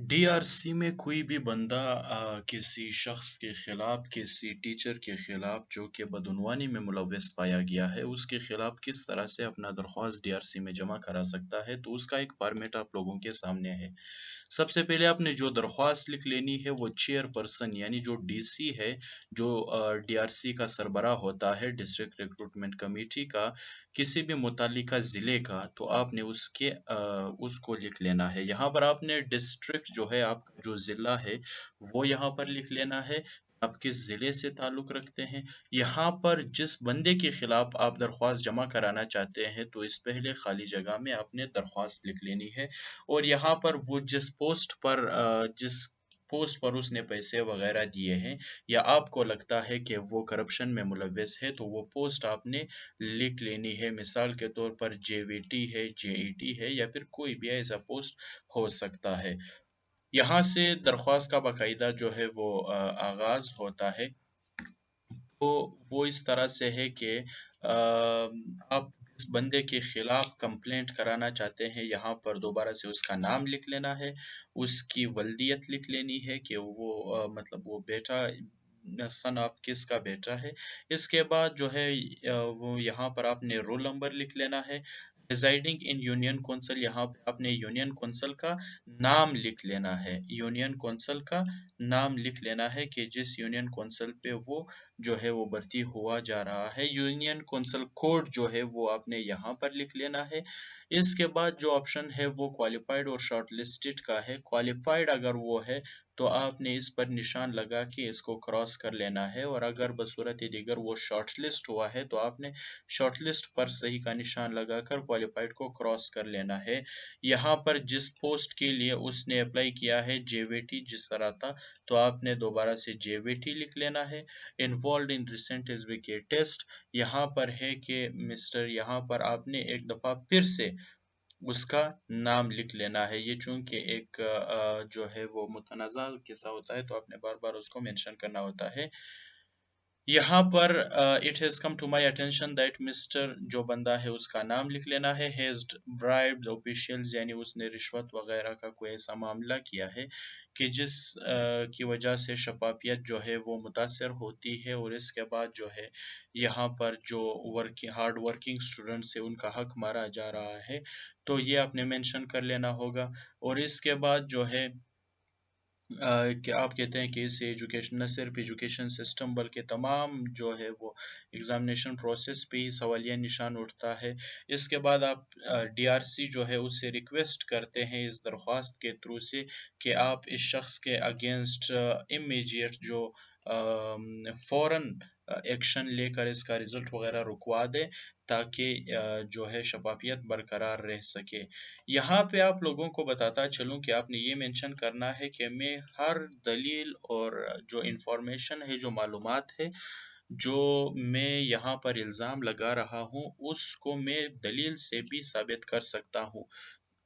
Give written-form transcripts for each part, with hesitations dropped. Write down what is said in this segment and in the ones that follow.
DRC में कोई भी बंदा किसी शख्स के खिलाफ, किसी टीचर के खिलाफ जो कि बदउनवानी में मुलव्वस पाया गया है, उसके खिलाफ किस तरह से अपना दरख्वास्त डीआरसी में जमा करा सकता है, तो उसका एक फॉर्मेट आप लोगों के सामने है। सबसे पहले आपने जो दरख्वास्त लिख लेनी है वो चेयरपर्सन यानी जो डीसी है, जो डीआरसी का सरबराह होता है, डिस्ट्रिक्ट रिक्रूटमेंट कमेटी का, किसी भी मुतालिका ज़िले का, तो आपने उसको लिख लेना है। यहाँ पर आपने डिस्ट्रिक्ट जो है, आपका जो ज़िला है, वो यहाँ पर लिख लेना है। आप किस ज़िले से ताल्लुक़ रखते हैं। यहाँ पर जिस बंदे के खिलाफ आप दरख्वास्त जमा कराना चाहते हैं, तो इस पहले खाली जगह में आपने दरख्वास्त लिख लेनी है। और यहाँ पर वो जिस पोस्ट पर उसने पैसे वगैरह दिए हैं, या आपको लगता है कि वो करप्शन में मुलव्वस है, तो वो पोस्ट आपने लिख लेनी है। मिसाल के तौर पर जेवीटी है, जेईटी है, या फिर कोई भी ऐसा पोस्ट हो सकता है। यहाँ से दरख्वास्त का बाकायदा जो है वो आगाज होता है। तो वो इस तरह से है कि आप जिस बंदे के खिलाफ कंप्लेंट कराना चाहते हैं, यहाँ पर दोबारा से उसका नाम लिख लेना है, उसकी वल्दियत लिख लेनी है कि वो मतलब वो बेटा सन ऑफ किसका बेटा है। इसके बाद जो है वो यहाँ पर आपने रोल नंबर लिख लेना है। रिजाइडिंग इन यूनियन कौंसिल, यहाँ पे आपने यूनियन कौंसिल का नाम लिख लेना है। यूनियन कौंसिल का नाम लिख लेना है कि जिस यूनियन कौंसिल पे वो जो है वो भर्ती हुआ जा रहा है। यूनियन कौंसिल कोड जो है वो आपने यहाँ पर लिख लेना है। इसके बाद जो ऑप्शन है वो क्वालिफाइड और शॉर्ट लिस्टेड का है। क्वालिफाइड अगर वो है तो आपने इस पर निशान लगा के इसको क्रॉस कर लेना है, और अगर बसूरत दीगर वो शॉर्ट लिस्ट हुआ है तो आपने शॉर्ट लिस्ट पर सही का निशान लगाकर क्वालिफाइड को क्रॉस कर लेना है। यहाँ पर जिस पोस्ट के लिए उसने अप्लाई किया है, जेवीटी जिस तरह था, तो आपने दोबारा से जेवीटी लिख लेना है। Involve in recent SBK test, यहाँ पर है कि मिस्टर, यहाँ पर आपने एक दफ़ा फिर से उसका नाम लिख लेना है। ये चूंकि एक जो है वो मुतनाज़ा किस्सा होता है, तो आपने बार बार उसको मेंशन करना होता है। यहाँ पर it has come to my attention that mister, जो बंदा है उसका नाम लिख लेना है, हैज़ ब्राइब्ड ऑफिशियल्स, यानी उसने रिश्वत वगैरह का कोई ऐसा मामला किया है कि जिस की वजह से शफाफियत जो है वो मुतासर होती है। और इसके बाद जो है यहाँ पर जो हार्ड वर्किंग स्टूडेंट्स है उनका हक मारा जा रहा है, तो ये आपने मेंशन कर लेना होगा। और इसके बाद जो है कि आप कहते हैं कि इससे एजुकेशन, न सिर्फ एजुकेशन सिस्टम बल्कि तमाम जो है वो एग्जामिनेशन प्रोसेस पे ही सवालिया निशान उठता है। इसके बाद आप डीआरसी जो है उससे रिक्वेस्ट करते हैं इस दरख्वास्त के थ्रू से कि आप इस शख्स के अगेंस्ट इमीडिएट जो फ़ौरन एक्शन लेकर इसका रिज़ल्ट वगैरह रुकवा दें, ताकि जो है शफाफियत बरकरार रह सके। यहाँ पे आप लोगों को बताता चलूँ कि आपने ये मेंशन करना है कि मैं हर दलील और जो इंफॉर्मेशन है, जो मालूमात है, जो मैं यहाँ पर इल्ज़ाम लगा रहा हूँ, उसको मैं दलील से भी साबित कर सकता हूँ।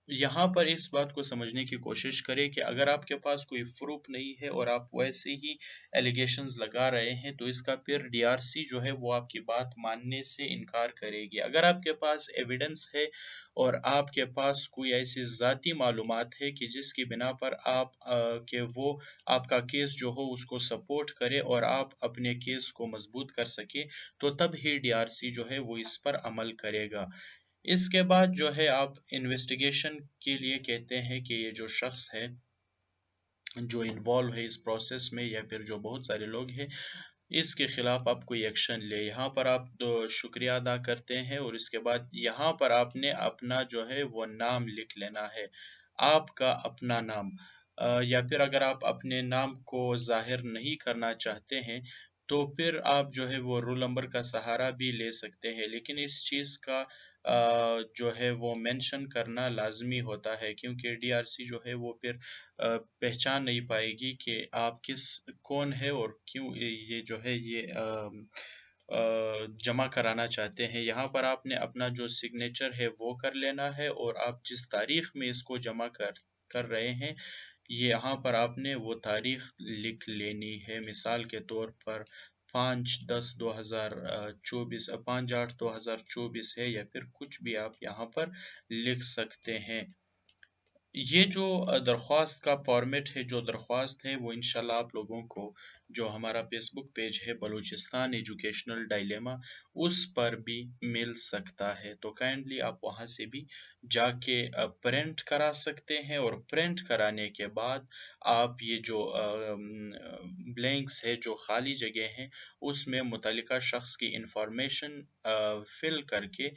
यहाँ पर इस बात को समझने की कोशिश करें कि अगर आपके पास कोई प्रूफ नहीं है और आप वैसे ही एलिगेशंस लगा रहे हैं, तो इसका फिर डीआरसी जो है वो आपकी बात मानने से इनकार करेगी। अगर आपके पास एविडेंस है और आपके पास कोई ऐसी ज़ाती मालूमात है कि जिसकी बिना पर आप के वो आपका केस जो हो उसको सपोर्ट करे और आप अपने केस को मजबूत कर सके, तो तब ही डीआरसी जो है वो इस पर अमल करेगा। इसके बाद जो है आप इन्वेस्टिगेशन के लिए कहते हैं कि ये जो शख्स है जो इन्वॉल्व है इस प्रोसेस में, या फिर जो बहुत सारे लोग हैं, इसके खिलाफ आप कोई एक्शन ले। यहाँ पर आप तो शुक्रिया अदा करते हैं, और इसके बाद यहाँ पर आपने अपना जो है वो नाम लिख लेना है, आपका अपना नाम। या फिर अगर आप अपने नाम को जाहिर नहीं करना चाहते हैं, तो फिर आप जो है वो रोल नंबर का सहारा भी ले सकते हैं, लेकिन इस चीज़ का जो है वो मेंशन करना लाजमी होता है, क्योंकि डीआरसी जो है वो फिर पहचान नहीं पाएगी कि आप कौन है और क्यों ये जो है ये जमा कराना चाहते हैं। यहाँ पर आपने अपना जो सिग्नेचर है वो कर लेना है, और आप जिस तारीख में इसको जमा कर कर रहे हैं, ये यहाँ पर आपने वो तारीख लिख लेनी है। मिसाल के तौर पर 5/10/2024, 5/8/2024 है, या फिर कुछ भी आप यहाँ पर लिख सकते हैं। یہ جو درخواست کا فارمیٹ ہے، جو درخواست ہے وہ انشاءاللہ آپ لوگوں کو جو ہمارا فیس بک پیج ہے بلوچستان ایجوکیشنل ڈائلیما، اس پر بھی مل سکتا ہے، تو کائنڈلی آپ وہاں سے بھی جا کے پرنٹ کرا سکتے ہیں، اور پرنٹ کرانے کے بعد آپ یہ جو بلینکس ہے، جو خالی جگہ ہیں، اس میں متعلقہ شخص کی انفارمیشن فل کر کے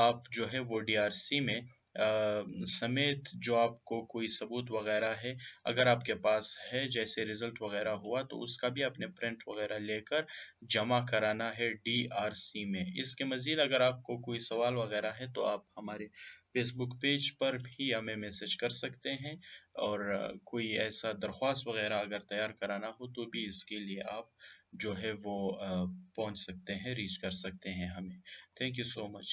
آپ جو ہے وہ ڈی آر سی میں سمیت جو آپ کو کوئی ثبوت وغیرہ ہے، اگر آپ کے پاس ہے، جیسے رزلٹ وغیرہ ہوا تو اس کا بھی اپنے پرنٹ وغیرہ لے کر جمع کرانا ہے ڈی آر سی میں۔ اس کے مزید اگر آپ کو کوئی سوال وغیرہ ہے تو آپ ہمارے فیس بک پیج پر بھی ہمیں میسج کر سکتے ہیں، اور کوئی ایسا درخواست وغیرہ اگر تیار کرانا ہو تو بھی اس کے لیے آپ جو ہے وہ پہنچ سکتے ہیں، ریچ کر سکتے ہیں ہمیں۔ Thank you so much.